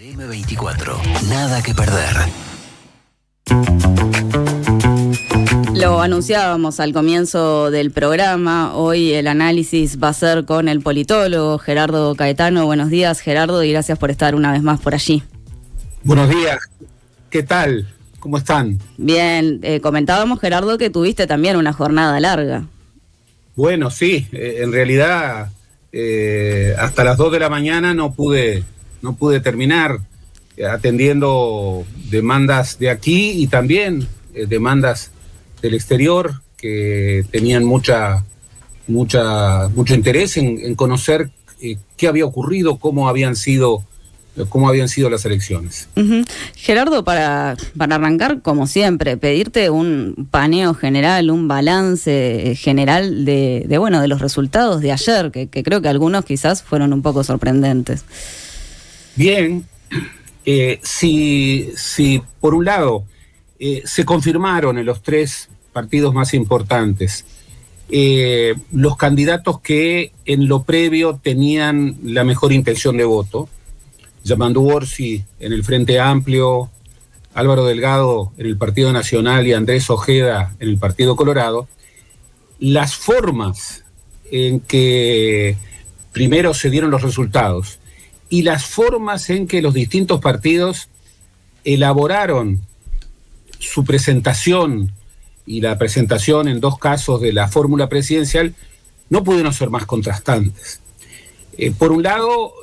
M24, nada que perder. Lo anunciábamos al comienzo del programa. Hoy el análisis va a ser con el politólogo Gerardo Caetano. Buenos días, Gerardo, y gracias por estar una vez más por allí. Buenos días. ¿Qué tal? ¿Cómo están? Bien, comentábamos, Gerardo, que tuviste también una jornada larga. Bueno, sí, en realidad hasta las 2 de la mañana no pude terminar atendiendo demandas de aquí y también demandas del exterior que tenían mucho interés en conocer qué había ocurrido, cómo habían sido las elecciones. Gerardo, para arrancar, como siempre, pedirte un paneo general, un balance general de los resultados de ayer, que creo que algunos quizás fueron un poco sorprendentes. Bien, si por un lado se confirmaron en los tres partidos más importantes los candidatos que en lo previo tenían la mejor intención de voto, Yamandu Orsi en el Frente Amplio, Álvaro Delgado en el Partido Nacional y Andrés Ojeda en el Partido Colorado, las formas en que primero se dieron los resultados y las formas en que los distintos partidos elaboraron su presentación y la presentación en dos casos de la fórmula presidencial no pudieron ser más contrastantes. Por un lado,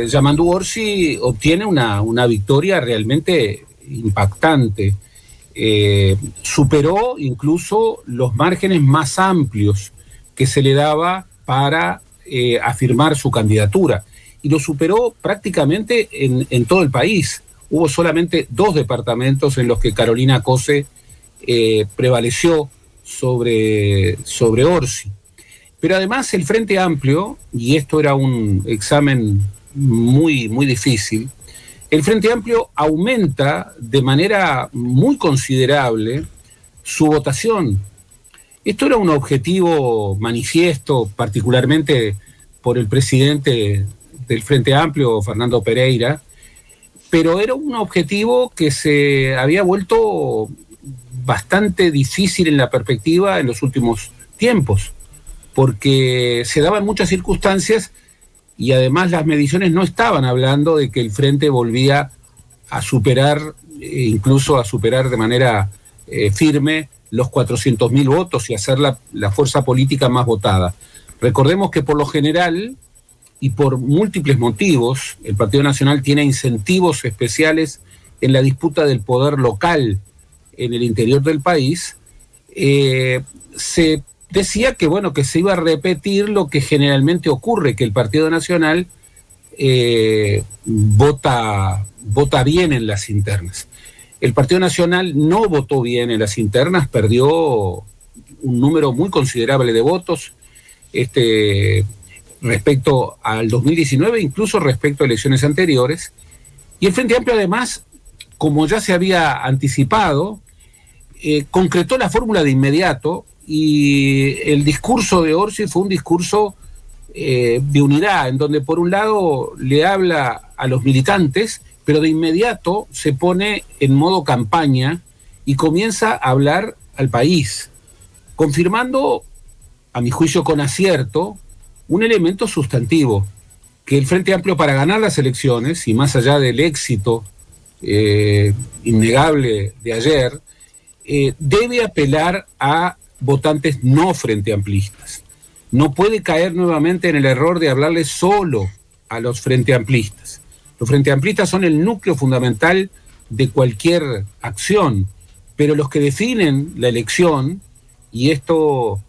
Yamandu Orsi obtiene una victoria realmente impactante. Superó incluso los márgenes más amplios que se le daba para afirmar su candidatura. Y lo superó prácticamente en todo el país. Hubo solamente 2 departamentos en los que Carolina Cose prevaleció sobre Orsi. Pero además el Frente Amplio, y esto era un examen muy, muy difícil, el Frente Amplio aumenta de manera muy considerable su votación. Esto era un objetivo manifiesto, particularmente por el presidente del Frente Amplio, Fernando Pereira, pero era un objetivo que se había vuelto bastante difícil en la perspectiva en los últimos tiempos, porque se daban muchas circunstancias y además las mediciones no estaban hablando de que el Frente volvía a superar, incluso a superar de manera firme los 400.000 votos y a ser la fuerza política más votada. Recordemos que por lo general y por múltiples motivos, el Partido Nacional tiene incentivos especiales en la disputa del poder local en el interior del país. Se decía que se iba a repetir lo que generalmente ocurre, que el Partido Nacional vota bien en las internas. El Partido Nacional no votó bien en las internas, perdió un número muy considerable de votos respecto al 2019, incluso respecto a elecciones anteriores. Y el Frente Amplio, además, como ya se había anticipado, concretó la fórmula de inmediato, y el discurso de Orsi fue un discurso de unidad, en donde por un lado le habla a los militantes, pero de inmediato se pone en modo campaña y comienza a hablar al país, confirmando, a mi juicio con acierto, un elemento sustantivo, que el Frente Amplio, para ganar las elecciones, y más allá del éxito innegable de ayer, debe apelar a votantes no frente amplistas. No puede caer nuevamente en el error de hablarle solo a los frente amplistas. Los frente amplistas son el núcleo fundamental de cualquier acción, pero los que definen la elección, y esto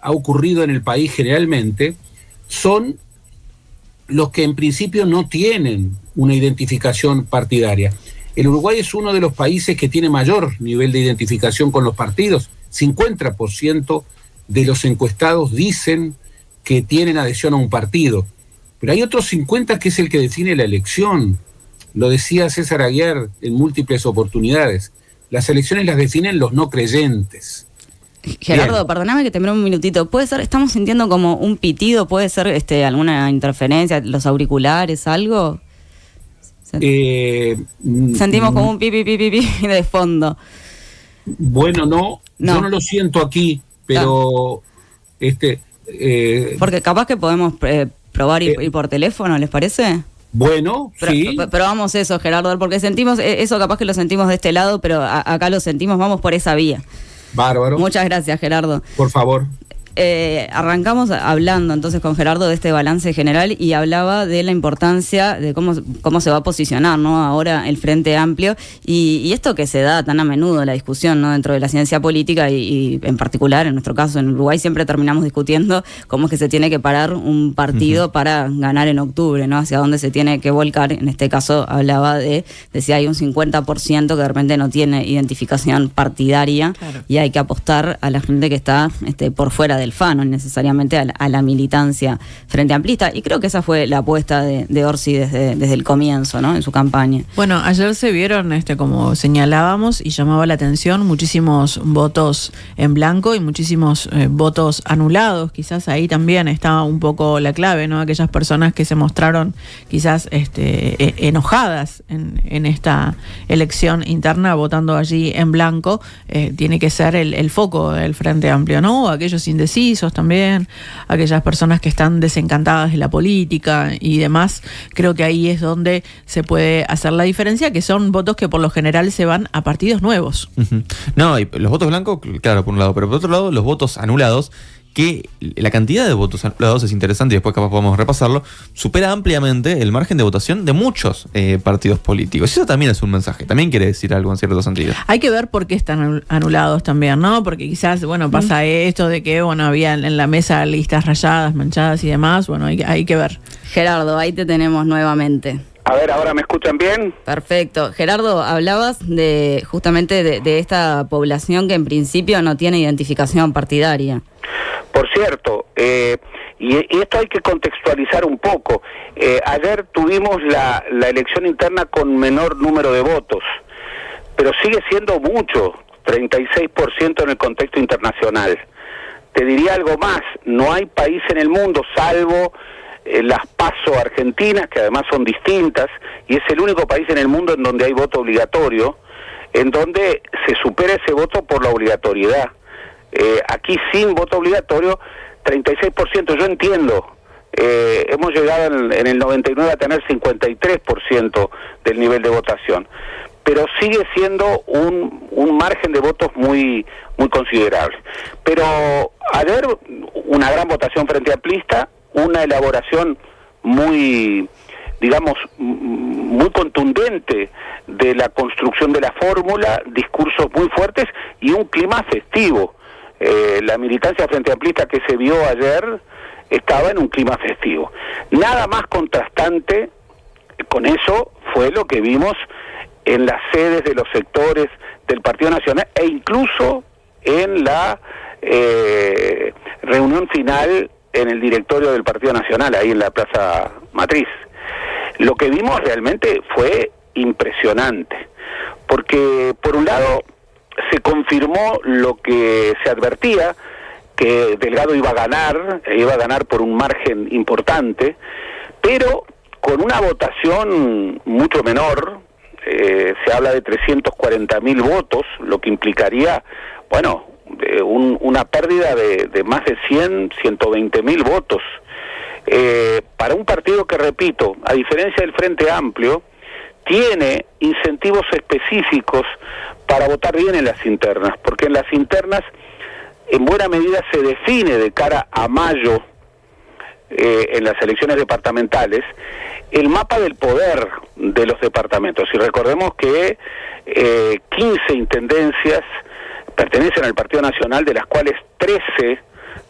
ha ocurrido en el país generalmente, son los que en principio no tienen una identificación partidaria. El Uruguay es uno de los países que tiene mayor nivel de identificación con los partidos. 50% de los encuestados dicen que tienen adhesión a un partido. Pero hay otros 50% que es el que define la elección. Lo decía César Aguiar en múltiples oportunidades. Las elecciones las definen los no creyentes. Gerardo, Bien. perdóname que te mire un minutito. ¿Puede ser, estamos sintiendo como un pitido, puede ser alguna interferencia, los auriculares, algo? Sentimos como un pi, pi, pi, pi, pi de fondo. Bueno, no, yo no lo siento aquí, pero porque capaz que podemos probar ir por teléfono, ¿les parece? Bueno, sí. Probamos eso, Gerardo, porque sentimos, eso capaz que lo sentimos de este lado, pero acá lo sentimos, vamos por esa vía. Bárbaro. Muchas gracias, Gerardo. Por favor. Arrancamos hablando entonces con Gerardo de este balance general y hablaba de la importancia de cómo se va a posicionar, ¿no? Ahora el Frente Amplio y esto que se da tan a menudo la discusión, ¿no? Dentro de la ciencia política y en particular en nuestro caso en Uruguay siempre terminamos discutiendo cómo es que se tiene que parar un partido para ganar en octubre, ¿no? Hacia dónde se tiene que volcar. En este caso hablaba de si hay un 50% que de repente no tiene identificación partidaria. Claro. Y hay que apostar a la gente que está por fuera del FA, no necesariamente a la militancia frente amplista, y creo que esa fue la apuesta de Orsi desde el comienzo, ¿no? En su campaña. Bueno, ayer se vieron, como señalábamos, y llamaba la atención, muchísimos votos en blanco y muchísimos votos anulados. Quizás ahí también está un poco la clave, ¿no? Aquellas personas que se mostraron quizás enojadas en esta elección interna, votando allí en blanco, tiene que ser el foco del Frente Amplio, ¿no? Aquellos indecisos también, aquellas personas que están desencantadas de la política y demás. Creo que ahí es donde se puede hacer la diferencia, que son votos que por lo general se van a partidos nuevos. Uh-huh. No, y los votos blancos, claro, por un lado, pero por otro lado, los votos anulados, que la cantidad de votos anulados es interesante y después capaz podemos repasarlo, supera ampliamente el margen de votación de muchos partidos políticos. Eso también es un mensaje, también quiere decir algo en cierto sentido. Hay que ver por qué están anulados también, ¿no? Porque quizás, pasa esto de que, había en la mesa listas rayadas, manchadas y demás. Hay que ver. Gerardo, ahí te tenemos nuevamente. A ver, ¿ahora me escuchan bien? Perfecto. Gerardo, hablabas justamente de esta población que en principio no tiene identificación partidaria. Por cierto, y esto hay que contextualizar un poco. Ayer tuvimos la elección interna con menor número de votos, pero sigue siendo mucho, 36% en el contexto internacional. Te diría algo más, no hay país en el mundo, salvo las PASO argentinas, que además son distintas, y es el único país en el mundo en donde hay voto obligatorio, en donde se supera ese voto por la obligatoriedad. Aquí sin voto obligatorio, 36%, yo entiendo, hemos llegado en el 99 a tener 53% del nivel de votación, pero sigue siendo un margen de votos muy considerable. Pero ayer una gran votación frente amplista, una elaboración muy contundente de la construcción de la fórmula, discursos muy fuertes y un clima festivo. La militancia frente amplista que se vio ayer estaba en un clima festivo. Nada más contrastante con eso fue lo que vimos en las sedes de los sectores del Partido Nacional e incluso en la reunión final en el directorio del Partido Nacional, ahí en la Plaza Matriz. Lo que vimos realmente fue impresionante, porque por un lado se confirmó lo que se advertía, que Delgado iba a ganar por un margen importante, pero con una votación mucho menor. Se habla de 340.000 votos, lo que implicaría, una pérdida de más de 120.000 votos. Para un partido que, repito, a diferencia del Frente Amplio, tiene incentivos específicos para votar bien en las internas, porque en las internas en buena medida se define de cara a mayo, en las elecciones departamentales, el mapa del poder de los departamentos. Y recordemos que 15 intendencias pertenecen al Partido Nacional, de las cuales 13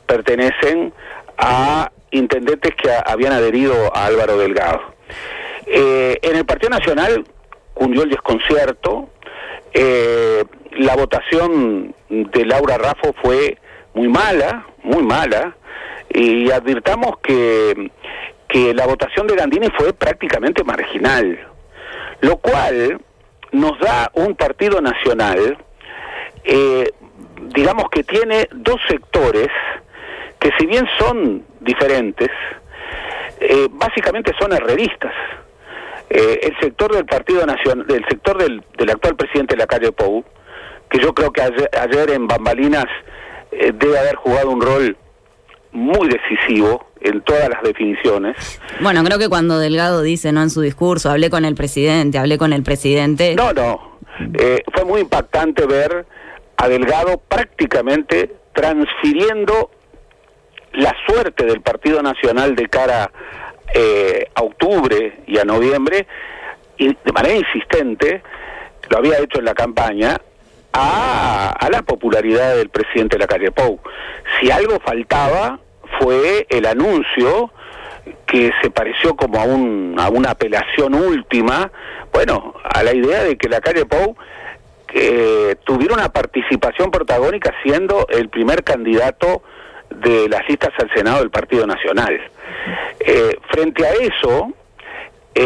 pertenecen a intendentes que habían adherido a Álvaro Delgado. En el Partido Nacional cundió el desconcierto. La votación de Laura Raffo fue muy mala, y advirtamos que la votación de Gandini fue prácticamente marginal, lo cual nos da un Partido Nacional digamos que tiene dos sectores que, si bien son diferentes, básicamente son herreristas. El sector del Partido Nacional, el sector del actual presidente Lacalle Pou, que yo creo que ayer en bambalinas debe haber jugado un rol muy decisivo en todas las definiciones. Bueno, creo que cuando Delgado dice, ¿no?, en su discurso, hablé con el presidente. No, fue muy impactante ver a Delgado prácticamente transfiriendo la suerte del Partido Nacional de cara a octubre y a noviembre, y de manera insistente, lo había hecho en la campaña, a la popularidad del presidente Lacalle Pou. Si algo faltaba fue el anuncio, que se pareció como a una apelación última, bueno, a la idea de que Lacalle Pou tuviera una participación protagónica siendo el primer candidato de las listas al Senado del Partido Nacional. Frente a eso,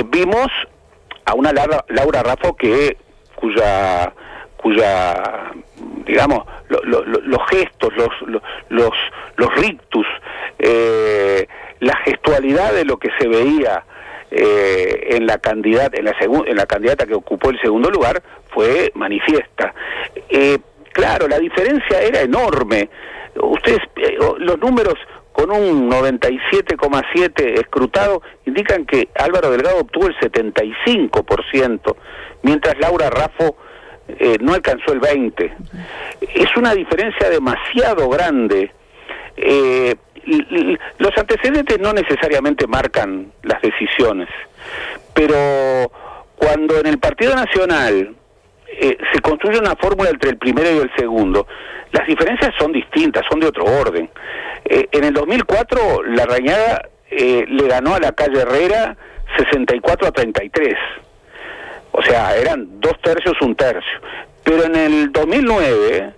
vimos a una Laura Raffo cuya digamos, los gestos, los rictus, la gestualidad de lo que se veía en la candidata que ocupó el segundo lugar fue manifiesta. Claro, la diferencia era enorme. Ustedes, los números con un 97,7 escrutado indican que Álvaro Delgado obtuvo el 75%, mientras Laura Raffo no alcanzó el 20%. Es una diferencia demasiado grande. Los antecedentes no necesariamente marcan las decisiones, pero cuando en el Partido Nacional se construye una fórmula entre el primero y el segundo, las diferencias son distintas, son de otro orden. En el 2004 Larrañaga le ganó a Lacalle Herrera 64-33. O sea, eran 2/3, 1/3. Pero en el 2009,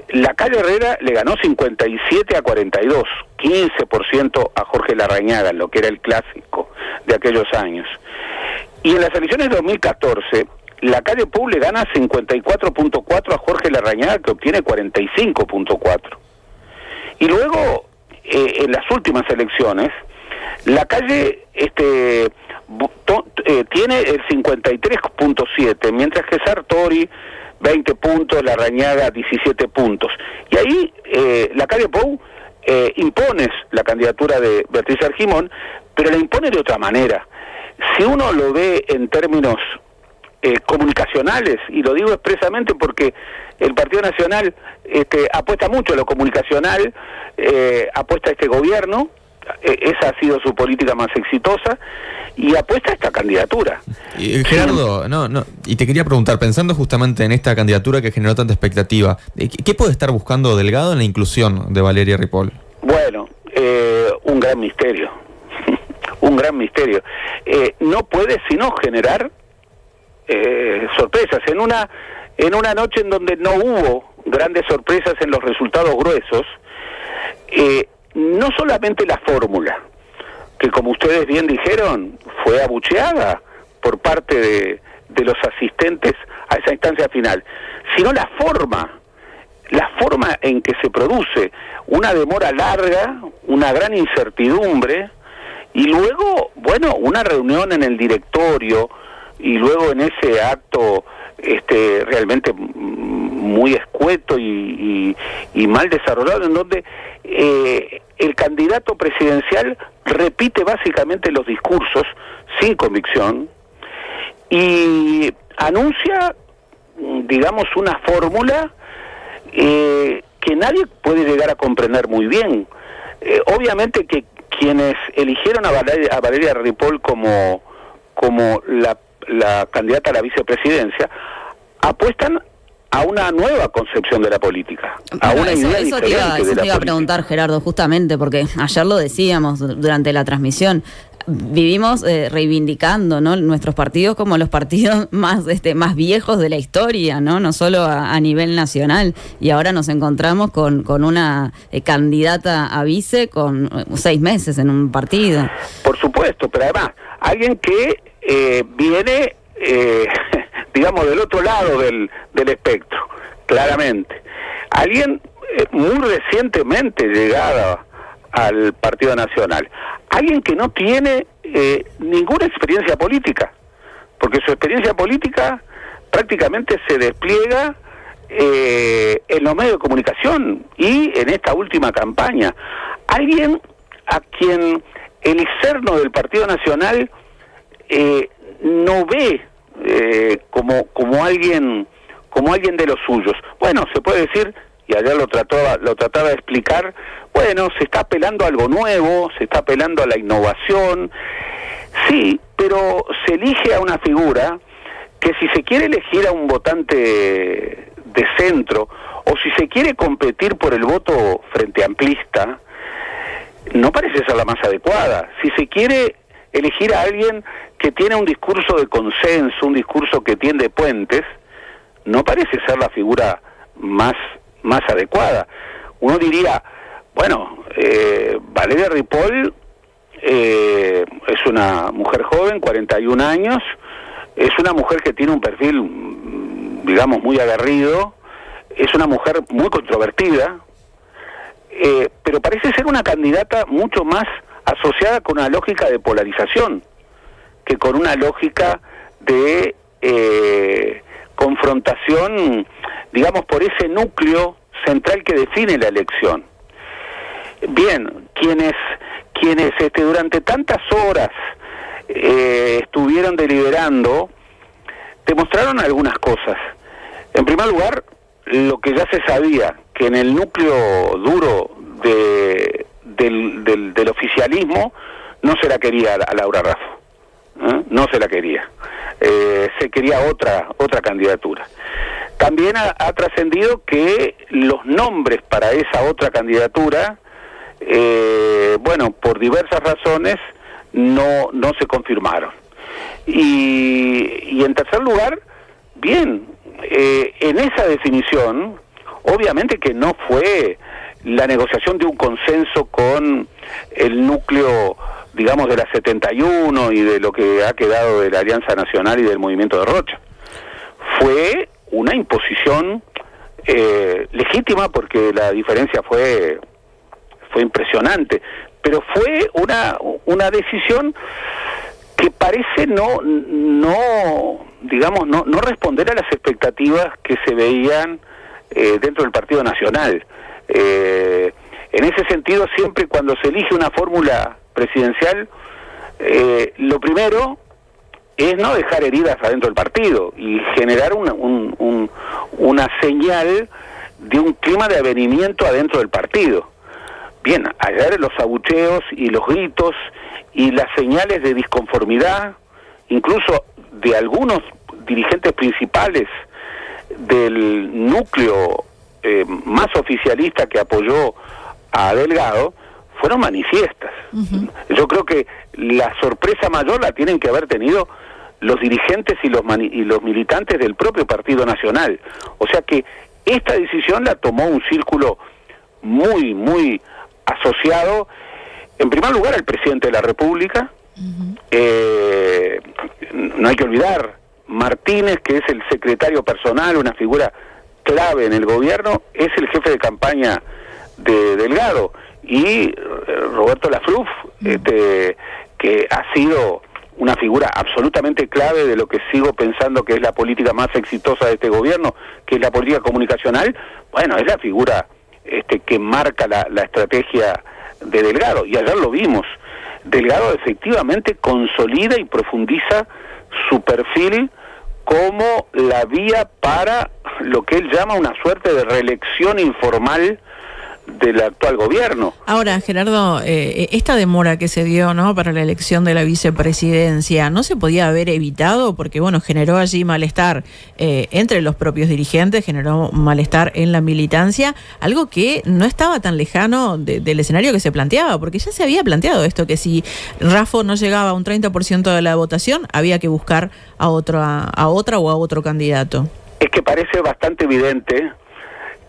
Lacalle Herrera le ganó 57-42, 15% a Jorge Larrañaga, en lo que era el clásico de aquellos años. Y en las elecciones de 2014, Lacalle Pou le gana 54.4 a Jorge Larrañaga, que obtiene 45.4. Y luego, en las últimas elecciones, Lacalle tiene el 53.7, mientras que Sartori 20 puntos, Larrañaga 17 puntos. Y ahí Lacalle Pou impone la candidatura de Beatriz Argimón, pero la impone de otra manera. Si uno lo ve en términos comunicacionales, y lo digo expresamente porque el Partido Nacional apuesta mucho a lo comunicacional, apuesta a este gobierno, esa ha sido su política más exitosa, y apuesta a esta candidatura. Gerardo, y te quería preguntar, pensando justamente en esta candidatura que generó tanta expectativa, ¿qué puede estar buscando Delgado en la inclusión de Valeria Ripoll? Bueno, un gran misterio, un gran misterio. No puede sino generar sorpresas. En una noche en donde no hubo grandes sorpresas en los resultados gruesos, no solamente la fórmula, que como ustedes bien dijeron, fue abucheada por parte de los asistentes a esa instancia final, sino la forma en que se produce una demora larga, una gran incertidumbre, y luego, bueno, una reunión en el directorio, y luego en ese acto realmente muy escueto y mal desarrollado, en donde el candidato presidencial repite básicamente los discursos sin convicción y anuncia, digamos, una fórmula que nadie puede llegar a comprender muy bien. Obviamente que quienes eligieron a Valeria Ripoll como la candidata a la vicepresidencia apuestan a una nueva concepción de la política, a una idea diferente de la política. Eso te iba a preguntar, Gerardo, justamente porque ayer lo decíamos durante la transmisión. Vivimos reivindicando, ¿no?, nuestros partidos como los partidos más viejos de la historia, no solo a nivel nacional, y ahora nos encontramos con una candidata a vice con 6 meses en un partido. Por supuesto, pero además alguien que viene digamos del otro lado del espectro, claramente. Alguien muy recientemente llegada al Partido Nacional, alguien que no tiene ninguna experiencia política, porque su experiencia política prácticamente se despliega en los medios de comunicación y en esta última campaña. Alguien a quien el externo del Partido Nacional no ve como alguien de los suyos. Bueno, se puede decir, y ayer lo trataba de explicar, bueno, se está apelando a algo nuevo, se está apelando a la innovación, sí, pero se elige a una figura que, si se quiere elegir a un votante de centro, o si se quiere competir por el voto frente amplista, no parece ser la más adecuada. Si se quiere elegir a alguien que tiene un discurso de consenso, un discurso que tiende puentes, no parece ser la figura más adecuada. Uno diría, bueno, Valeria Ripoll es una mujer joven, 41 años, es una mujer que tiene un perfil, digamos, muy aguerrido, es una mujer muy controvertida, pero parece ser una candidata mucho más asociada con una lógica de polarización que con una lógica de confrontación, digamos, por ese núcleo central que define la elección. Bien, quienes durante tantas horas estuvieron deliberando, demostraron algunas cosas. En primer lugar, lo que ya se sabía, que en el núcleo duro del oficialismo no se la quería a Laura Raffo, no se la quería, se quería otra candidatura. También ha trascendido que los nombres para esa otra candidatura, bueno, por diversas razones no se confirmaron. Y en tercer lugar, bien, en esa definición, obviamente que no fue la negociación de un consenso con el núcleo, digamos, de la 71 y de lo que ha quedado de la Alianza Nacional y del Movimiento de Rocha. Fue una imposición legítima, porque la diferencia fue impresionante, pero fue una decisión que parece no responder a las expectativas que se veían dentro del Partido Nacional. En ese sentido, siempre cuando se elige una fórmula presidencial, lo primero es no dejar heridas adentro del partido y generar una señal de un clima de avenimiento adentro del partido. Bien, ayer los abucheos y los gritos y las señales de disconformidad, incluso de algunos dirigentes principales del núcleo más oficialista que apoyó a Delgado, fueron manifiestas. Yo creo que la sorpresa mayor la tienen que haber tenido los dirigentes y los militantes del propio Partido Nacional. O sea que esta decisión la tomó un círculo muy asociado, en primer lugar, al presidente de la República. No hay que olvidar, Martínez, que es el secretario personal, una figura clave en el gobierno, es el jefe de campaña de Delgado, y Roberto Lafluf, que ha sido una figura absolutamente clave de lo que sigo pensando que es la política más exitosa de este gobierno, que es la política comunicacional. Bueno, es la figura que marca la estrategia de Delgado, y ayer lo vimos. Delgado efectivamente consolida y profundiza su perfil como la vía para lo que él llama una suerte de reelección informal del actual gobierno. Ahora, Gerardo, esta demora que se dio, ¿no?, para la elección de la vicepresidencia, ¿no se podía haber evitado? Porque, bueno, generó allí malestar entre los propios dirigentes, generó malestar en la militancia, algo que no estaba tan lejano del escenario que se planteaba, porque ya se había planteado esto, que si Raffo no llegaba a un 30% de la votación, había que buscar a otra o a otro candidato. Es que parece bastante evidente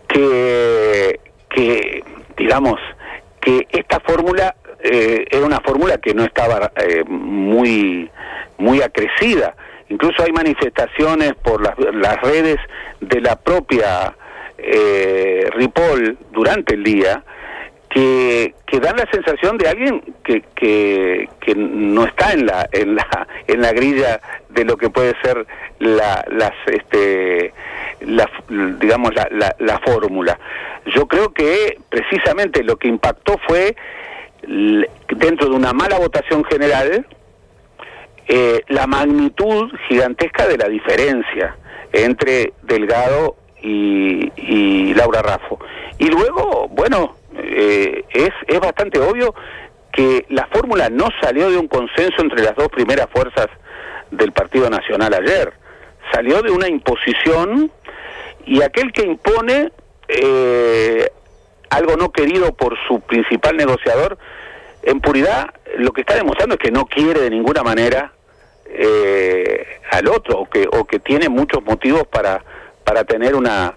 que digamos, que esta fórmula era una fórmula que no estaba muy acrecida. Incluso hay manifestaciones por las redes de la propia Ripoll durante el día, que dan la sensación de alguien que no está en la grilla de lo que puede ser la fórmula. Yo creo que precisamente lo que impactó fue, dentro de una mala votación general, la magnitud gigantesca de la diferencia entre Delgado y Laura Raffo. Y luego, bueno, es bastante obvio que la fórmula no salió de un consenso entre las dos primeras fuerzas del Partido Nacional ayer. Salió de una imposición, y aquel que impone algo no querido por su principal negociador, en puridad lo que está demostrando es que no quiere de ninguna manera al otro, o que tiene muchos motivos para tener una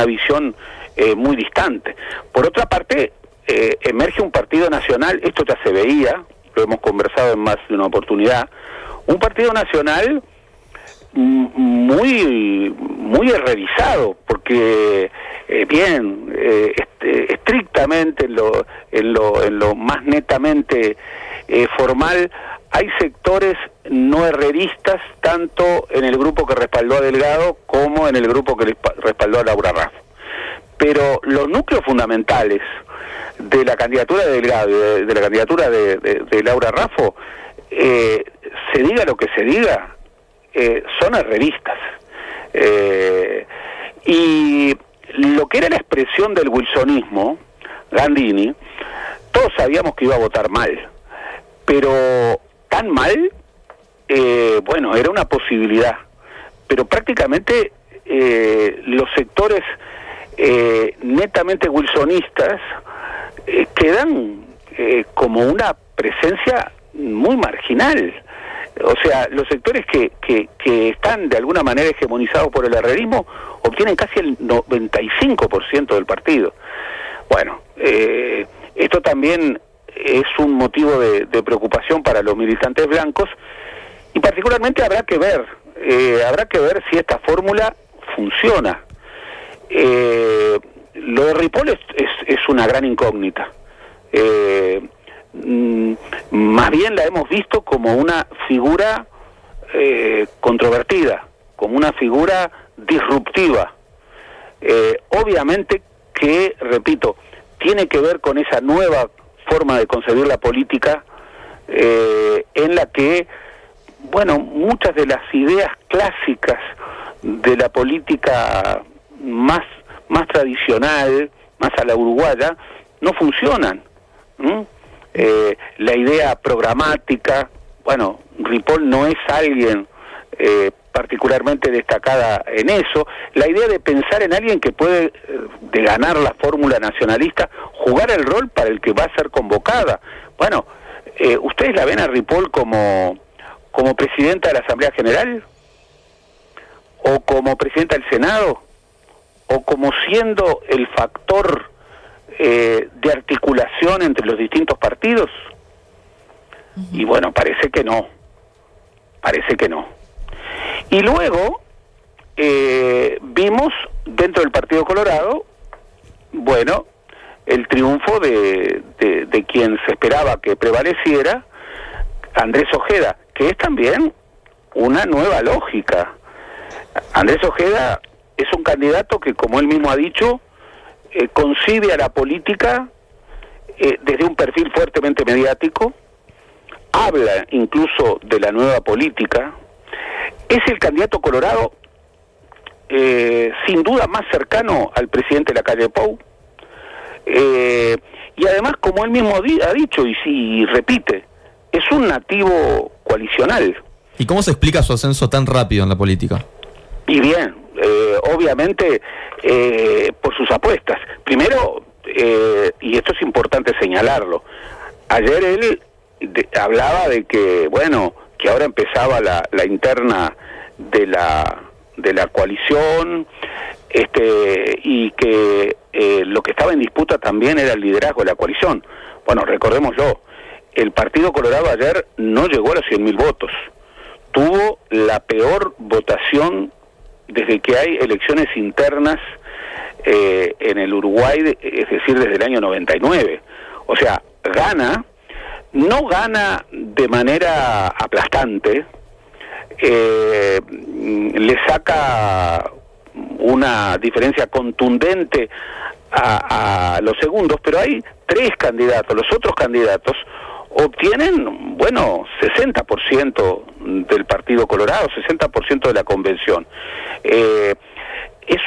visión muy distante. Por otra parte, emerge un partido nacional, esto ya se veía, lo hemos conversado en más de una oportunidad, un partido nacional muy revisado, porque estrictamente en lo más netamente formal, hay sectores no herreristas tanto en el grupo que respaldó a Delgado como en el grupo que respaldó a Laura Raffo. Pero los núcleos fundamentales de la candidatura de Delgado y de la candidatura de Laura Raffo, se diga lo que se diga, son herreristas. Y lo que era la expresión del wilsonismo, Gandini, todos sabíamos que iba a votar mal, pero tan mal, bueno, era una posibilidad, pero prácticamente los sectores netamente wilsonistas quedan como una presencia muy marginal. O sea, los sectores que están de alguna manera hegemonizados por el herrerismo obtienen casi el 95% del partido. Bueno, esto también es un motivo de preocupación para los militantes blancos, y particularmente habrá que ver si esta fórmula funciona. Lo de Ripoll es una gran incógnita. Más bien la hemos visto como una figura controvertida, como una figura disruptiva. Obviamente que, repito, tiene que ver con esa nueva forma de concebir la política, en la que, bueno, muchas de las ideas clásicas de la política más tradicional, más a la uruguaya, no funcionan. La idea programática, bueno, Ripoll no es alguien particularmente destacada en eso. La idea de pensar en alguien que puede, de ganar la fórmula nacionalista, jugar el rol para el que va a ser convocada. Bueno, ¿ustedes la ven a Ripoll como presidenta de la Asamblea General? ¿O como presidenta del Senado? ¿O como siendo el factor de articulación entre los distintos partidos? Y bueno, parece que no. Y luego vimos dentro del Partido Colorado, bueno, el triunfo de quien se esperaba que prevaleciera, Andrés Ojeda, que es también una nueva lógica. Andrés Ojeda es un candidato que, como él mismo ha dicho, concibe a la política desde un perfil fuertemente mediático, habla incluso de la nueva política, es el candidato colorado sin duda más cercano al presidente Lacalle Pou, y además, como él mismo ha dicho y repite, es un nativo coalicional. ¿Y cómo se explica su ascenso tan rápido en la política? Y bien, obviamente por sus apuestas. Primero, y esto es importante señalarlo, ayer él hablaba de que, bueno, que ahora empezaba la interna de la coalición, y que lo que estaba en disputa también era el liderazgo de la coalición. Bueno, recordémoslo, el Partido Colorado ayer no llegó a los 100.000 votos, tuvo la peor votación desde que hay elecciones internas en el Uruguay, es decir, desde el año 99. O sea, no gana de manera aplastante, le saca una diferencia contundente a los segundos, pero hay 3 candidatos. Los otros candidatos obtienen, 60% del Partido Colorado, 60% de la convención. Es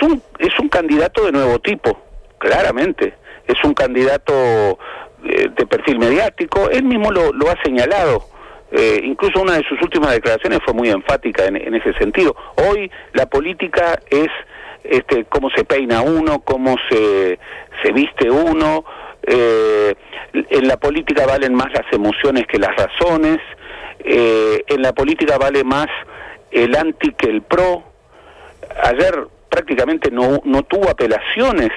un candidato de nuevo tipo, claramente. Es un candidato de perfil mediático. Él mismo lo ha señalado. Incluso una de sus últimas declaraciones fue muy enfática en ese sentido. Hoy la política es cómo se peina uno, cómo se viste uno. En la política valen más las emociones que las razones. En la política vale más el anti que el pro. Ayer prácticamente no tuvo apelaciones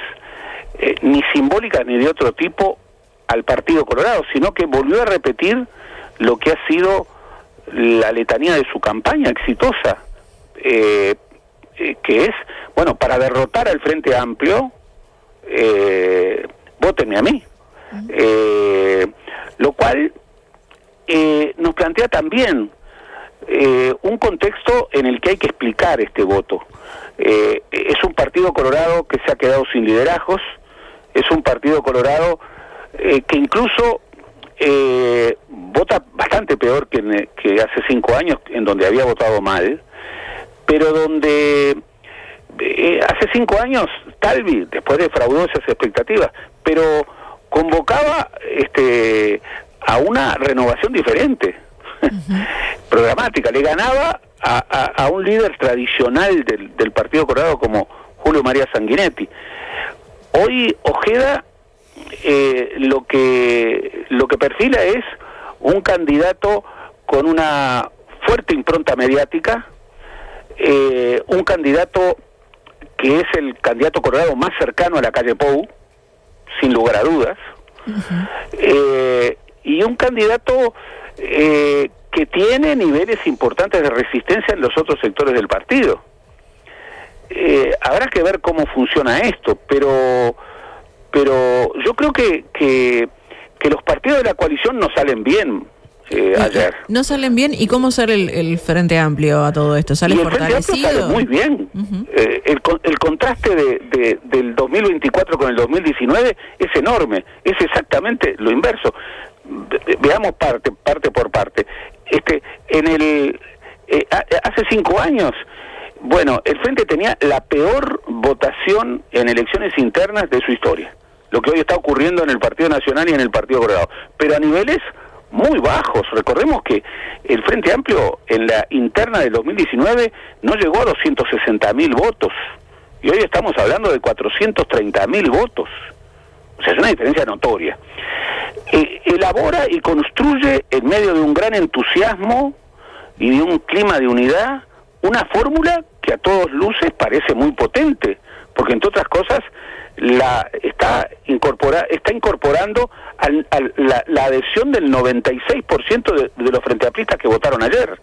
ni simbólicas ni de otro tipo al Partido Colorado, sino que volvió a repetir lo que ha sido la letanía de su campaña exitosa, que es, para derrotar al Frente Amplio, vótenme a mí. Lo cual nos plantea también un contexto en el que hay que explicar este voto. Es un Partido Colorado que se ha quedado sin liderazgos, es un Partido Colorado que incluso vota bastante peor que hace 5 años, en donde había votado mal, pero donde hace 5 años Talvi, después defraudó esas expectativas, pero convocaba a una renovación diferente, programática. Le ganaba a un líder tradicional del Partido Colorado como Julio María Sanguinetti. Hoy Ojeda lo que perfila es un candidato con una fuerte impronta mediática, un candidato que es el candidato colorado más cercano a la calle Pou, sin lugar a dudas, y un candidato que tiene niveles importantes de resistencia en los otros sectores del partido. Habrá que ver cómo funciona esto, pero yo creo que los partidos de la coalición no salen bien ayer. No salen bien. ¿Y cómo sale el Frente Amplio a todo esto? ¿Sale fortalecido? Sale muy bien. El contraste del 2024 con el 2019 es enorme. Es exactamente lo inverso. Veamos parte por parte. Hace 5 años, el Frente tenía la peor votación en elecciones internas de su historia. Lo que hoy está ocurriendo en el Partido Nacional y en el Partido Colorado, pero a niveles muy bajos. Recordemos que el Frente Amplio en la interna del 2019 no llegó a 260.000 votos, y hoy estamos hablando de 430.000 votos. O sea, es una diferencia notoria. Elabora y construye en medio de un gran entusiasmo y de un clima de unidad una fórmula que a todos luces parece muy potente, porque entre otras cosas está incorporando la adhesión del 96% de los frenteamplistas que votaron ayer.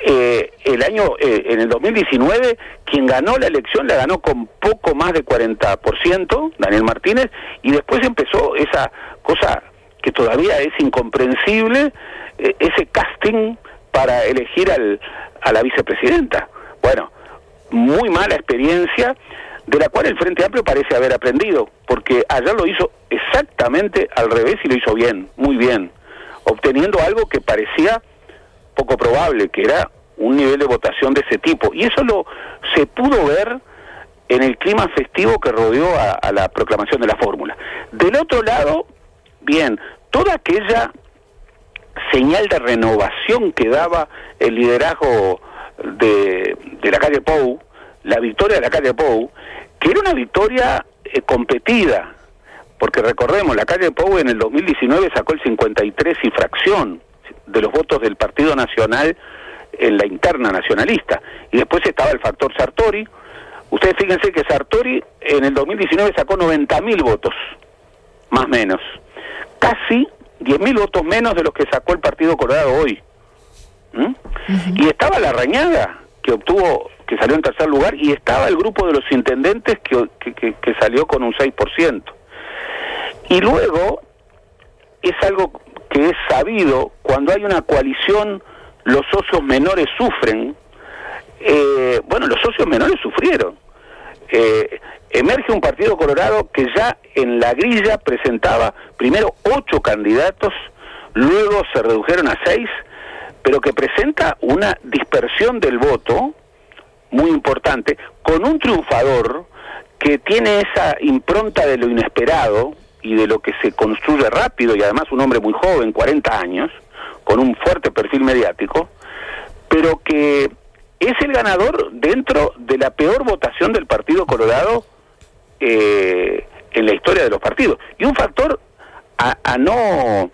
En el 2019, quien ganó la elección la ganó con poco más de 40%, Daniel Martínez, y después empezó esa cosa que todavía es incomprensible, ese casting para elegir a la vicepresidenta. Muy mala experiencia, de la cual el Frente Amplio parece haber aprendido, porque ayer lo hizo exactamente al revés y lo hizo bien, muy bien, obteniendo algo que parecía poco probable, que era un nivel de votación de ese tipo. Y eso se pudo ver en el clima festivo que rodeó a la proclamación de la fórmula. Del otro lado, toda aquella señal de renovación que daba el liderazgo de la calle Pou, la victoria de la calle Pou, que era una victoria competida, porque recordemos, la calle Pou en el 2019 sacó el 53 y fracción de los votos del Partido Nacional en la interna nacionalista, y después estaba el factor Sartori. Ustedes fíjense que Sartori en el 2019 sacó 90.000 votos, más o menos, casi 10.000 votos menos de los que sacó el Partido Colorado hoy. Y estaba Larrañaga que salió en tercer lugar, y estaba el grupo de los intendentes que salió con un 6%. Y luego, es algo que es sabido, cuando hay una coalición, los socios menores sufren. Bueno, los socios menores sufrieron. Emerge un Partido Colorado que ya en la grilla presentaba primero 8 candidatos, luego se redujeron a 6, pero que presenta una dispersión del voto muy importante, con un triunfador que tiene esa impronta de lo inesperado y de lo que se construye rápido, y además un hombre muy joven, 40 años, con un fuerte perfil mediático, pero que es el ganador dentro de la peor votación del Partido Colorado en la historia de los partidos. Y un factor a no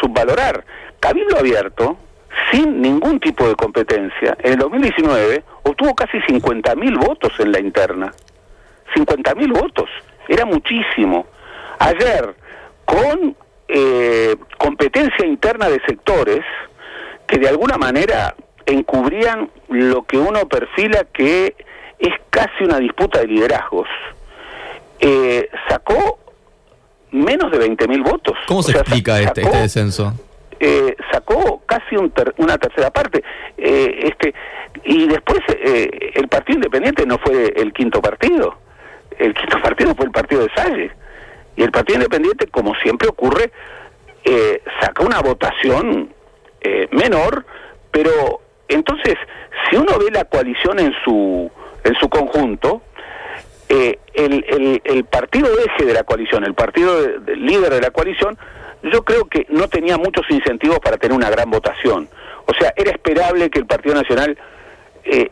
subvalorar: Cabildo Abierto, sin ningún tipo de competencia, en el 2019 obtuvo casi 50.000 votos en la interna. 50.000 votos, era muchísimo. Ayer, con competencia interna de sectores que de alguna manera encubrían lo que uno perfila que es casi una disputa de liderazgos, sacó menos de 20.000 votos. ¿Cómo se explica este descenso? Sacó casi una tercera parte. Y después el Partido Independiente no fue el quinto partido. El quinto partido fue el partido de Salle. Y el Partido Independiente, como siempre ocurre, saca una votación menor, pero entonces, si uno ve la coalición en su conjunto, el partido eje de la coalición, el partido líder de la coalición, yo creo que no tenía muchos incentivos para tener una gran votación. O sea, era esperable que el Partido Nacional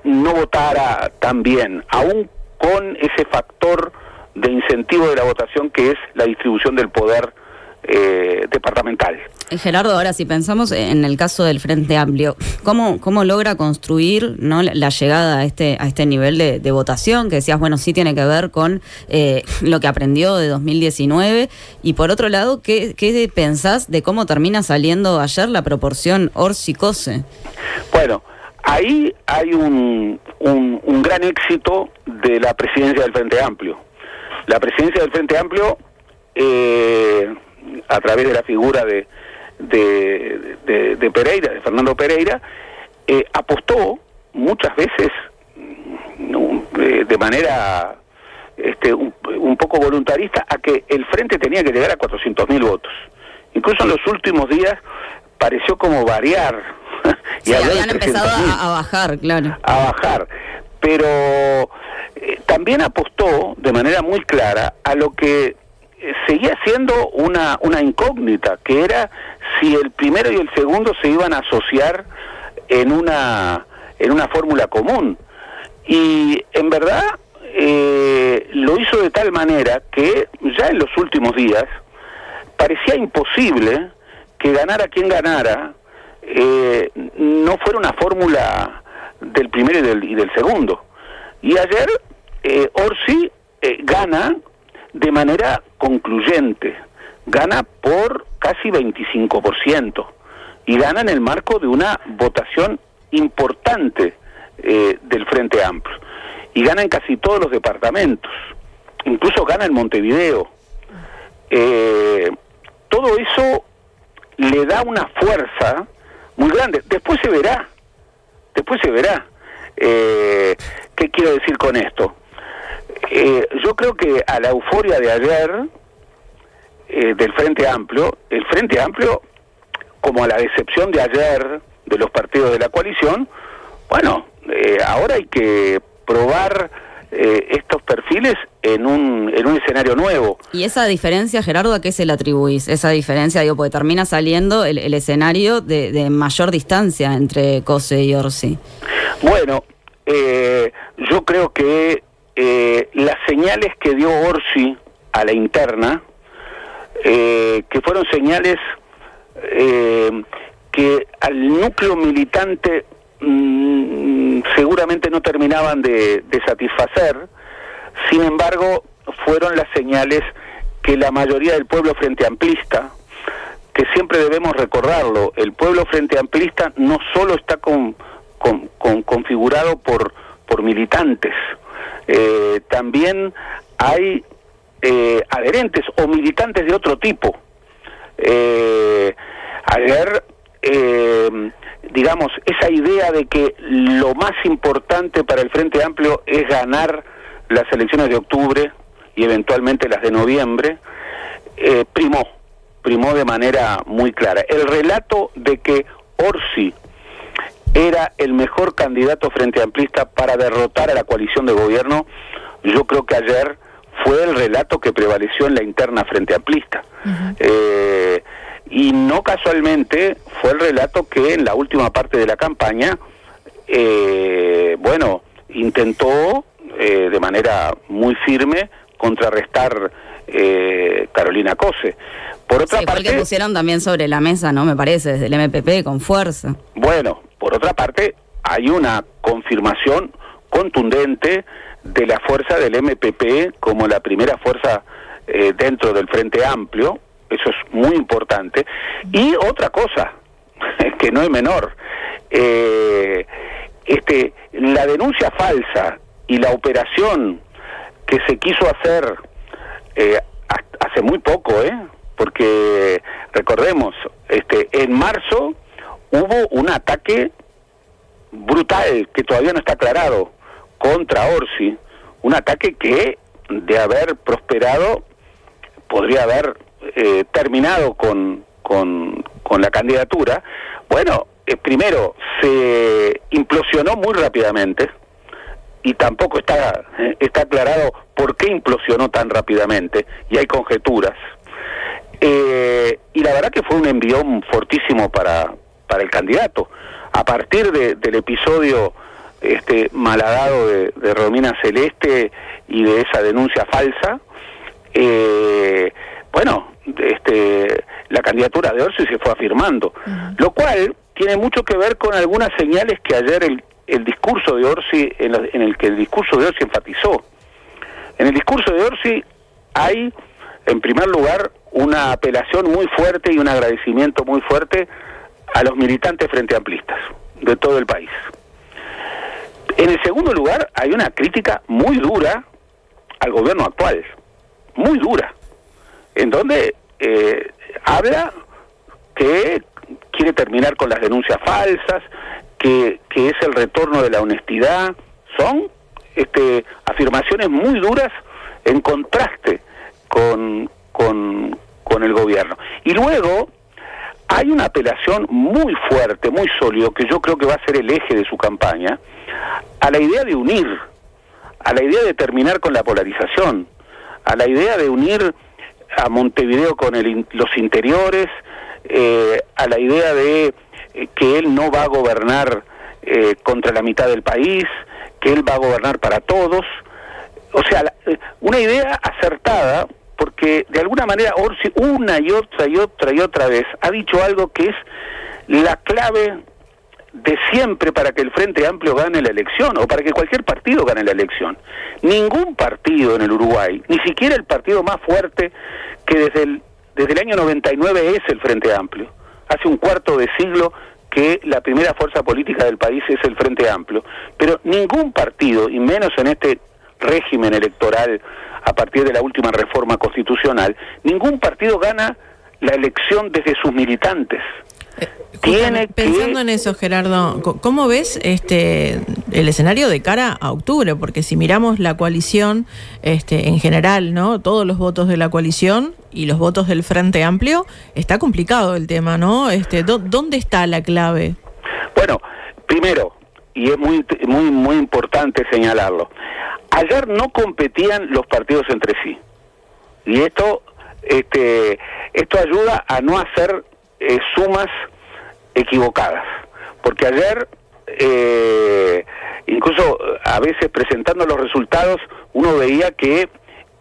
no votara tan bien, aún con ese factor de incentivo de la votación que es la distribución del poder departamental. Gerardo, ahora si pensamos en el caso del Frente Amplio, ¿cómo logra construir, ¿no?, la llegada a este nivel de votación? Que decías, bueno, sí tiene que ver con lo que aprendió de 2019. Y por otro lado, ¿qué pensás de cómo termina saliendo ayer la proporción Orsi-Cose? Bueno, ahí hay un gran éxito de la presidencia del Frente Amplio. La presidencia del Frente Amplio, a través de la figura de Pereira, de Fernando Pereira, apostó muchas veces de manera un poco voluntarista a que el Frente tenía que llegar a 400.000 votos. Incluso en los últimos días pareció como variar. Sí, habían empezado a bajar, claro. A bajar, pero también apostó de manera muy clara a lo que seguía siendo una incógnita, que era si el primero y el segundo se iban a asociar en una fórmula común. Y en verdad lo hizo de tal manera que ya en los últimos días parecía imposible que ganara quien ganara, no fuera una fórmula del primero y del segundo. Y ayer Orsi gana de manera concluyente, gana por casi 25%, y gana en el marco de una votación importante del Frente Amplio, y gana en casi todos los departamentos, incluso gana en Montevideo. Todo eso le da una fuerza muy grande. Después se verá. ¿Qué quiero decir con esto? Yo creo que a la euforia de ayer del Frente Amplio, el Frente Amplio, como a la decepción de ayer de los partidos de la coalición, bueno, ahora hay que probar estos perfiles en un escenario nuevo. ¿Y esa diferencia, Gerardo, a qué se le atribuís? Esa diferencia, digo, porque termina saliendo el escenario de mayor distancia entre Cose y Orsi. Bueno, yo creo que las señales que dio Orsi a la interna, que fueron señales que al núcleo militante seguramente no terminaban de satisfacer. Sin embargo, fueron las señales que la mayoría del pueblo frente amplista, que siempre debemos recordarlo, el pueblo frente amplista no solo está configurado por militantes. También hay adherentes o militantes de otro tipo. Ayer, digamos, esa idea de que lo más importante para el Frente Amplio es ganar las elecciones de octubre y eventualmente las de noviembre, primó de manera muy clara. El relato de que Orsi era el mejor candidato frente amplista para derrotar a la coalición de gobierno, yo creo que ayer fue el relato que prevaleció en la interna frente amplista. Y no casualmente fue el relato que en la última parte de la campaña, intentó de manera muy firme contrarrestar Carolina Cose. Por otra parte, fue el que pusieron también sobre la mesa, ¿no? Me parece, desde el MPP, con fuerza. Bueno, por otra parte, hay una confirmación contundente de la fuerza del MPP como la primera fuerza dentro del Frente Amplio. Eso es muy importante. Y otra cosa, que no es menor, la denuncia falsa y la operación que se quiso hacer hace muy poco, porque recordemos, en marzo hubo un ataque brutal que todavía no está aclarado contra Orsi, un ataque que de haber prosperado podría haber terminado con la candidatura. Bueno, primero se implosionó muy rápidamente y tampoco está aclarado por qué implosionó tan rápidamente, y hay conjeturas. Y la verdad que fue un envión fortísimo para el candidato. A partir del episodio malhadado de Romina Celeste y de esa denuncia falsa, la candidatura de Orsi se fue afirmando, lo cual tiene mucho que ver con algunas señales que ayer el discurso de Orsi, en el que el discurso de Orsi enfatizó. En el discurso de Orsi hay, en primer lugar, una apelación muy fuerte y un agradecimiento muy fuerte a los militantes frente amplistas de todo el país. En el segundo lugar, hay una crítica muy dura al gobierno actual, muy dura, en donde habla que quiere terminar con las denuncias falsas, que es el retorno de la honestidad. Son afirmaciones muy duras en contraste con el gobierno. Y luego hay una apelación muy fuerte, muy sólido, que yo creo que va a ser el eje de su campaña, a la idea de unir, a la idea de terminar con la polarización, a la idea de unir a Montevideo con los interiores, a la idea de que él no va a gobernar contra la mitad del país, que él va a gobernar para todos. O sea, una idea acertada, porque de alguna manera Orsi una y otra vez ha dicho algo que es la clave de siempre para que el Frente Amplio gane la elección, o para que cualquier partido gane la elección. Ningún partido en el Uruguay, ni siquiera el partido más fuerte, que desde el año 99 es el Frente Amplio. Hace un cuarto de siglo que la primera fuerza política del país es el Frente Amplio. Pero ningún partido, y menos en este régimen electoral a partir de la última reforma constitucional, ningún partido gana la elección desde sus militantes. Pensando en eso, Gerardo, ¿cómo ves el escenario de cara a octubre? Porque si miramos la coalición en general, ¿no? Todos los votos de la coalición y los votos del Frente Amplio, está complicado el tema, ¿no? ¿Dónde está la clave? Bueno, primero, y es muy importante señalarlo, ayer no competían los partidos entre sí. Y esto ayuda a no hacer sumas equivocadas, porque ayer incluso a veces presentando los resultados uno veía que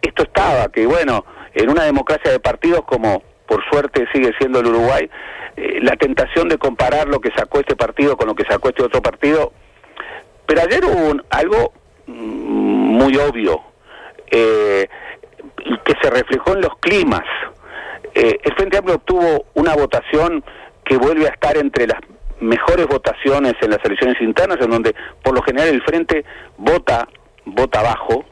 esto estaba, que bueno, en una democracia de partidos como por suerte sigue siendo el Uruguay, la tentación de comparar lo que sacó este partido con lo que sacó este otro partido, pero ayer hubo algo muy obvio y que se reflejó en los climas. El Frente Amplio obtuvo una votación que vuelve a estar entre las mejores votaciones en las elecciones internas, en donde por lo general el Frente vota bajo.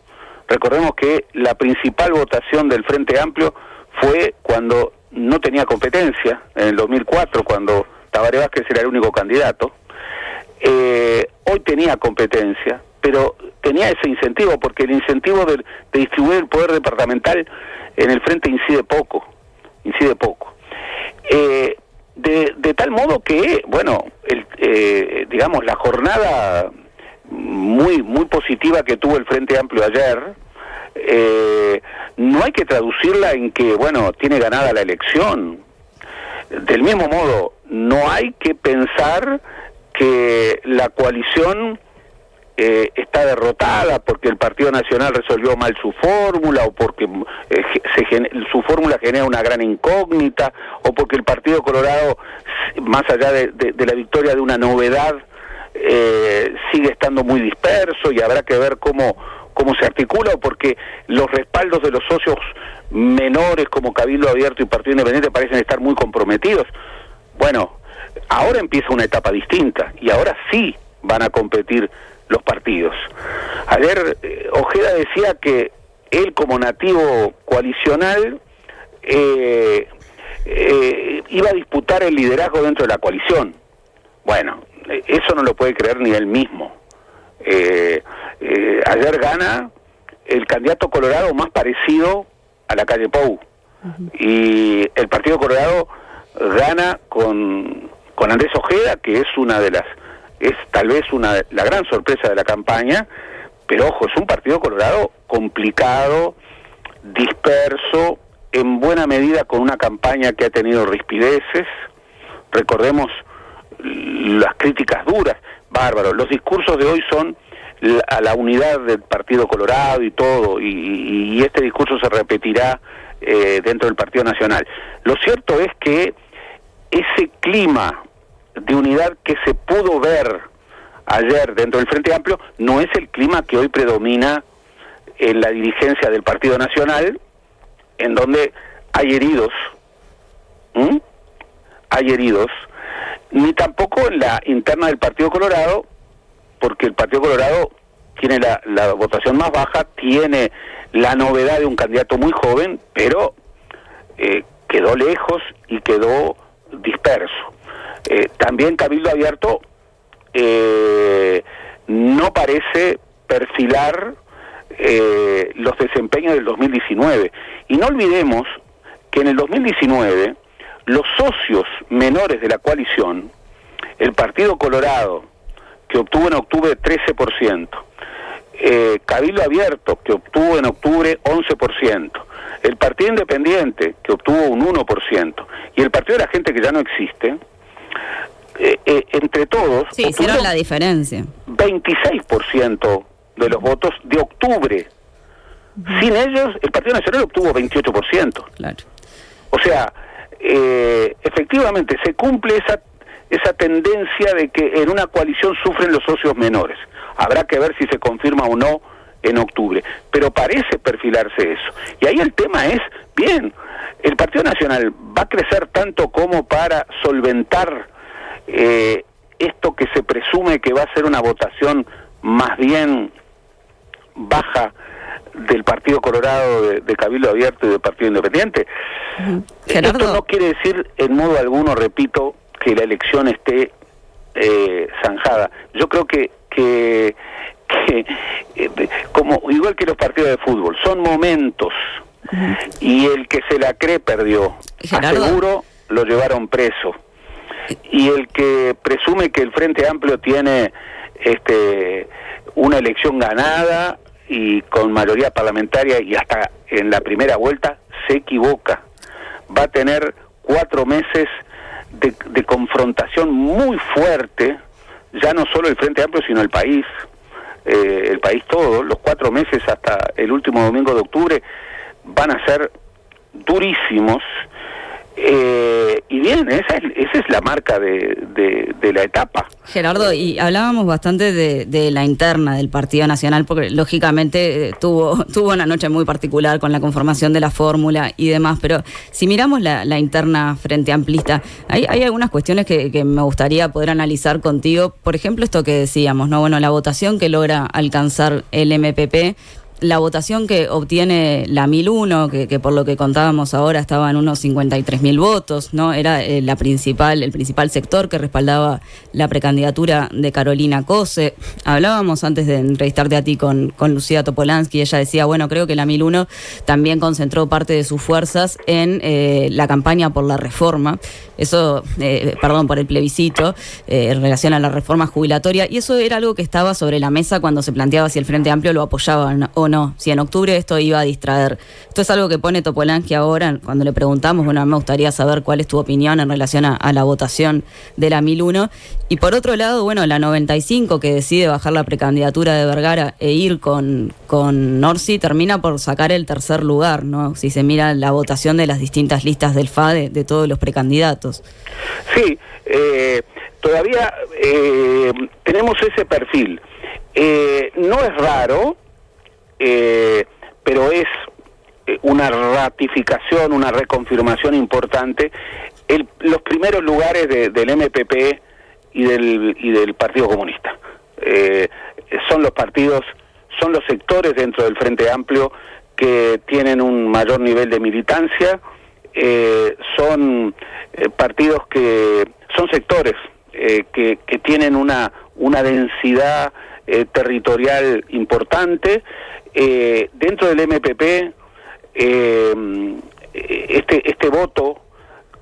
Recordemos que la principal votación del Frente Amplio fue cuando no tenía competencia, en el 2004, cuando Tabaré Vázquez era el único candidato. Hoy tenía competencia, pero tenía ese incentivo, porque el incentivo de distribuir el poder departamental en el Frente incide poco. De tal modo que, bueno, digamos, la jornada muy positiva que tuvo el Frente Amplio ayer, no hay que traducirla en que, bueno, tiene ganada la elección. Del mismo modo, no hay que pensar que la coalición está derrotada porque el Partido Nacional resolvió mal su fórmula, o porque su fórmula genera una gran incógnita, o porque el Partido Colorado, más allá de la victoria de una novedad, sigue estando muy disperso, y habrá que ver cómo se articula, o porque los respaldos de los socios menores como Cabildo Abierto y Partido Independiente parecen estar muy comprometidos. Bueno, ahora empieza una etapa distinta, y ahora sí van a competir los partidos. Ayer Ojeda decía que él, como nativo coalicional, iba a disputar el liderazgo dentro de la coalición. Bueno, eso no lo puede creer ni él mismo. Ayer gana el candidato colorado más parecido a la calle Pou, y el Partido Colorado gana con Andrés Ojeda, que es tal vez la gran sorpresa de la campaña, pero ojo, es un Partido Colorado complicado, disperso, en buena medida con una campaña que ha tenido rispideces. Recordemos las críticas duras, bárbaro. Los discursos de hoy son a la unidad del Partido Colorado y todo, y este discurso se repetirá dentro del Partido Nacional. Lo cierto es que ese clima de unidad que se pudo ver ayer dentro del Frente Amplio no es el clima que hoy predomina en la dirigencia del Partido Nacional, en donde hay heridos, ni tampoco en la interna del Partido Colorado, porque el Partido Colorado tiene la votación más baja, tiene la novedad de un candidato muy joven, pero quedó lejos y quedó disperso. También Cabildo Abierto no parece perfilar los desempeños del 2019. Y no olvidemos que en el 2019 los socios menores de la coalición, el Partido Colorado, que obtuvo en octubre 13%, Cabildo Abierto, que obtuvo en octubre 11%, el Partido Independiente, que obtuvo un 1%, y el Partido de la Gente, que ya no existe, entre todos sí, hicieron la diferencia. 26% de los votos de octubre. Sin ellos, el Partido Nacional obtuvo 28%. Claro. O sea, efectivamente se cumple esa tendencia de que en una coalición sufren los socios menores. Habrá que ver si se confirma o no en octubre, pero parece perfilarse eso. Y ahí el tema es, bien, ¿el Partido Nacional va a crecer tanto como para solventar esto que se presume que va a ser una votación más bien baja del Partido Colorado, de Cabildo Abierto y del Partido Independiente? Esto no quiere decir en modo alguno, repito, que la elección esté zanjada. Yo creo que como igual que los partidos de fútbol, son momentos, y el que se la cree perdió. Aseguro, lo llevaron preso. Y el que presume que el Frente Amplio tiene una elección ganada y con mayoría parlamentaria y hasta en la primera vuelta, se equivoca. Va a tener 4 meses de confrontación muy fuerte, ya no solo el Frente Amplio, sino el país todo. Los 4 meses hasta el último domingo de octubre van a ser durísimos, Y bien, esa es la marca de la etapa. Gerardo, y hablábamos bastante de la interna del Partido Nacional, porque lógicamente tuvo una noche muy particular con la conformación de la fórmula y demás, pero si miramos la interna Frente Amplista, hay algunas cuestiones que me gustaría poder analizar contigo. Por ejemplo, esto que decíamos, ¿no? Bueno, la votación que logra alcanzar el MPP, la votación que obtiene la 1001, que por lo que contábamos ahora estaba en unos 53.000 votos, ¿no? Era el principal sector que respaldaba la precandidatura de Carolina Cose. Hablábamos antes de entrevistarte a ti con Lucía Topolansky, ella decía, bueno, creo que la 1001 también concentró parte de sus fuerzas en la campaña por la reforma, por el plebiscito, en relación a la reforma jubilatoria, y eso era algo que estaba sobre la mesa cuando se planteaba si el Frente Amplio lo apoyaba o no, si en octubre esto iba a distraer. Esto es algo que pone Topolansky ahora, cuando le preguntamos, bueno, me gustaría saber cuál es tu opinión en relación a la votación de la 1001. Y por otro lado, bueno, la 95, que decide bajar la precandidatura de Vergara e ir con Orsi, termina por sacar el tercer lugar, ¿no? Si se mira la votación de las distintas listas del FADE de todos los precandidatos. Sí, todavía tenemos ese perfil. No es raro, pero es una ratificación, una reconfirmación importante. Los primeros lugares del MPP y del Partido Comunista son los sectores dentro del Frente Amplio que tienen un mayor nivel de militancia. Son partidos son sectores que tienen una densidad territorial importante. Dentro del MPP, este voto,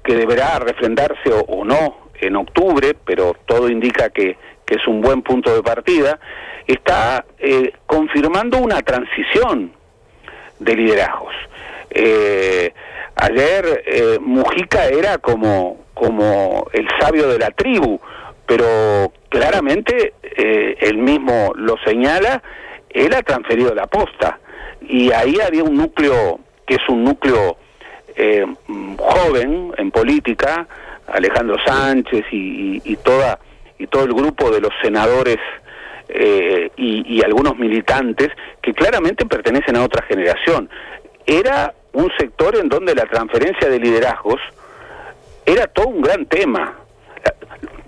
que deberá refrendarse o no en octubre, pero todo indica que es un buen punto de partida, está confirmando una transición de liderazgos. Ayer Mujica era como el sabio de la tribu, pero claramente él mismo lo señala, él ha transferido la posta, y ahí había un núcleo que es un núcleo joven en política, Alejandro Sánchez y todo el grupo de los senadores y algunos militantes que claramente pertenecen a otra generación. Era un sector en donde la transferencia de liderazgos era todo un gran tema.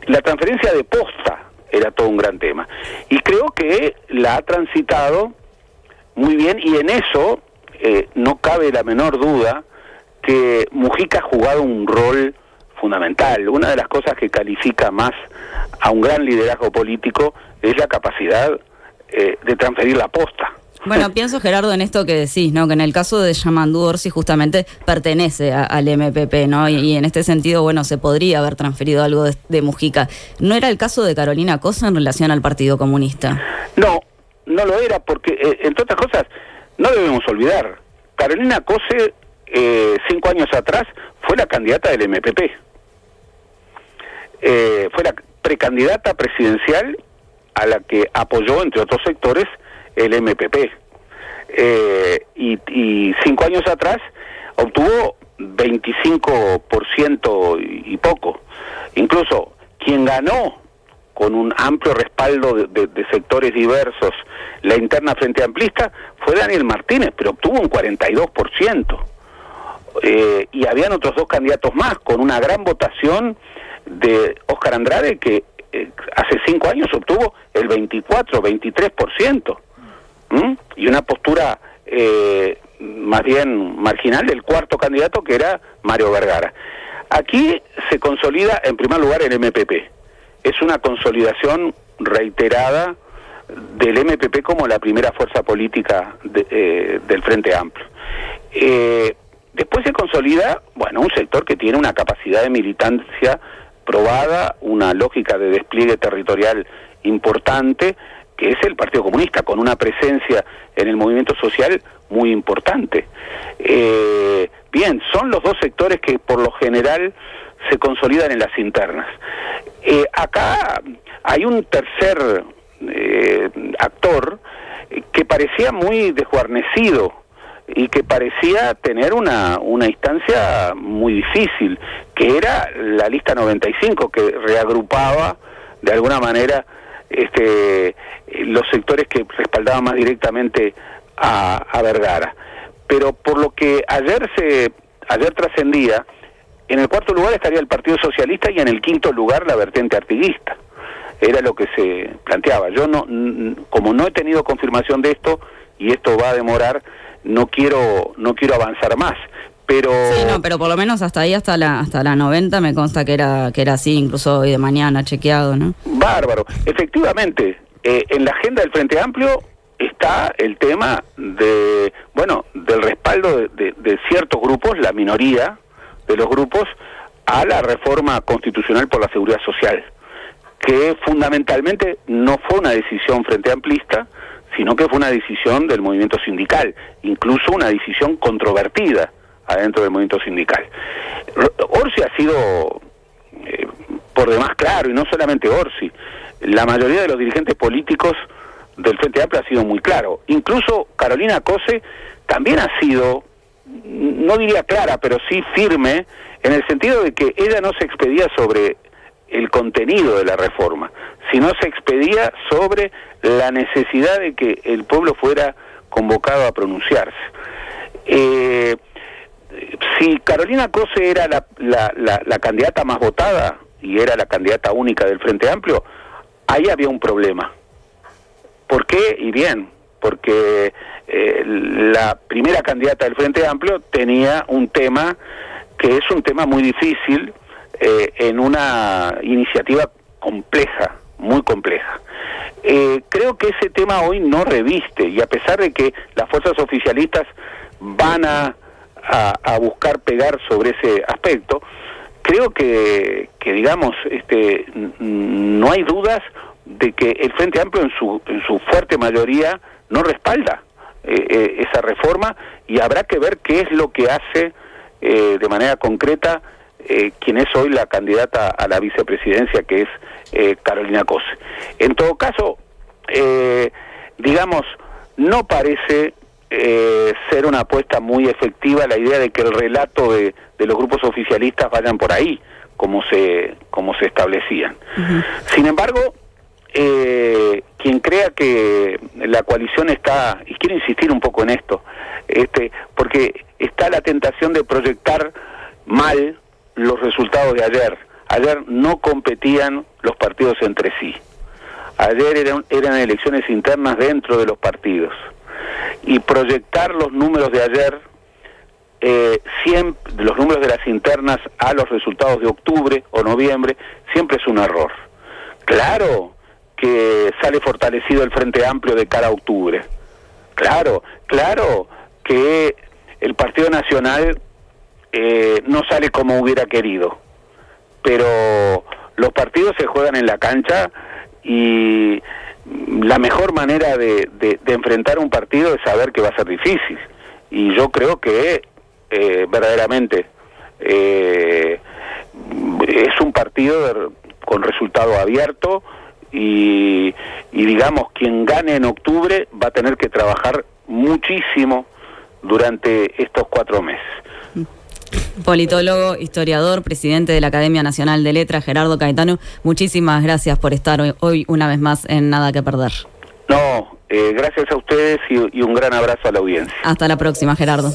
La transferencia de posta era todo un gran tema. Y creo que la ha transitado muy bien, y en eso no cabe la menor duda que Mujica ha jugado un rol fundamental. Una de las cosas que califica más a un gran liderazgo político es la capacidad de transferir la posta. Bueno, pienso, Gerardo, en esto que decís, ¿no? Que en el caso de Yamandu Orsi justamente pertenece al MPP, ¿no? Y en este sentido, bueno, se podría haber transferido algo de Mujica. ¿No era el caso de Carolina Cose en relación al Partido Comunista? No lo era, porque, entre otras cosas, no debemos olvidar, Carolina Cose, 5 años atrás, fue la candidata del MPP. Fue la precandidata presidencial a la que apoyó, entre otros sectores, el MPP. Y 5 años atrás obtuvo 25% y poco. Incluso quien ganó con un amplio respaldo de sectores diversos la interna Frente Amplista fue Daniel Martínez, pero obtuvo un 42%. Y habían otros 2 candidatos más, con una gran votación de Óscar Andrade, que hace 5 años obtuvo el 23%. Y una postura más bien marginal del cuarto candidato, que era Mario Vergara. Aquí se consolida en primer lugar el MPP. Es una consolidación reiterada del MPP como la primera fuerza política del Frente Amplio. Después se consolida, bueno, un sector que tiene una capacidad de militancia probada, una lógica de despliegue territorial importante, que es el Partido Comunista, con una presencia en el movimiento social muy importante. Bien, son los 2 sectores que por lo general se consolidan en las internas. Acá hay un tercer actor que parecía muy desguarnecido y que parecía tener una instancia muy difícil, que era la lista 95, que reagrupaba de alguna manera los sectores que respaldaban más directamente a Vergara. Pero por lo que ayer trascendía, en el cuarto lugar estaría el Partido Socialista y en el quinto lugar la vertiente artiguista. Era lo que se planteaba. Yo como no he tenido confirmación de esto, y esto va a demorar, no quiero avanzar más. Pero sí, no, pero por lo menos hasta ahí, hasta la 90 me consta que era así, incluso hoy de mañana chequeado, ¿no? Bárbaro. Efectivamente, en la agenda del Frente Amplio está el tema del respaldo de ciertos grupos, la minoría de los grupos, a la reforma constitucional por la seguridad social, que fundamentalmente no fue una decisión frente amplista, sino que fue una decisión del movimiento sindical, incluso una decisión controvertida adentro del movimiento sindical. Orsi ha sido por demás claro, y no solamente Orsi, la mayoría de los dirigentes políticos del Frente Amplio ha sido muy claro. Incluso Carolina Cose también ha sido, no diría clara, pero sí firme, en el sentido de que ella no se expedía sobre el contenido de la reforma, sino se expedía sobre la necesidad de que el pueblo fuera convocado a pronunciarse. Si Carolina Cose era la candidata más votada y era la candidata única del Frente Amplio, ahí había un problema. ¿Por qué? Y bien, porque la primera candidata del Frente Amplio tenía un tema que es un tema muy difícil, en una iniciativa compleja, muy compleja. Creo que ese tema hoy no reviste, y a pesar de que las fuerzas oficialistas van a buscar pegar sobre ese aspecto, creo que digamos, no hay dudas de que el Frente Amplio en su fuerte mayoría no respalda esa reforma, y habrá que ver qué es lo que hace de manera concreta quien es hoy la candidata a la vicepresidencia, que es Carolina Cose. En todo caso, digamos, no parece ser una apuesta muy efectiva la idea de que el relato de los grupos oficialistas vayan por ahí, como se establecían. Uh-huh. Sin embargo, quien crea que la coalición está, y quiero insistir un poco en esto, porque está la tentación de proyectar mal los resultados de ayer. Ayer no competían los partidos entre sí. Ayer eran elecciones internas dentro de los partidos. Y proyectar los números de ayer, siempre, los números de las internas a los resultados de octubre o noviembre, siempre es un error. Claro que sale fortalecido el Frente Amplio de cara a octubre. Claro que el Partido Nacional no sale como hubiera querido, pero los partidos se juegan en la cancha, y la mejor manera de enfrentar un partido es saber que va a ser difícil, y yo creo que verdaderamente es un partido con resultado abierto, y digamos, quien gane en octubre va a tener que trabajar muchísimo durante estos 4 meses. Politólogo, historiador, presidente de la Academia Nacional de Letras, Gerardo Caetano, muchísimas gracias por estar hoy una vez más en Nada que Perder. No, gracias a ustedes y un gran abrazo a la audiencia. Hasta la próxima, Gerardo.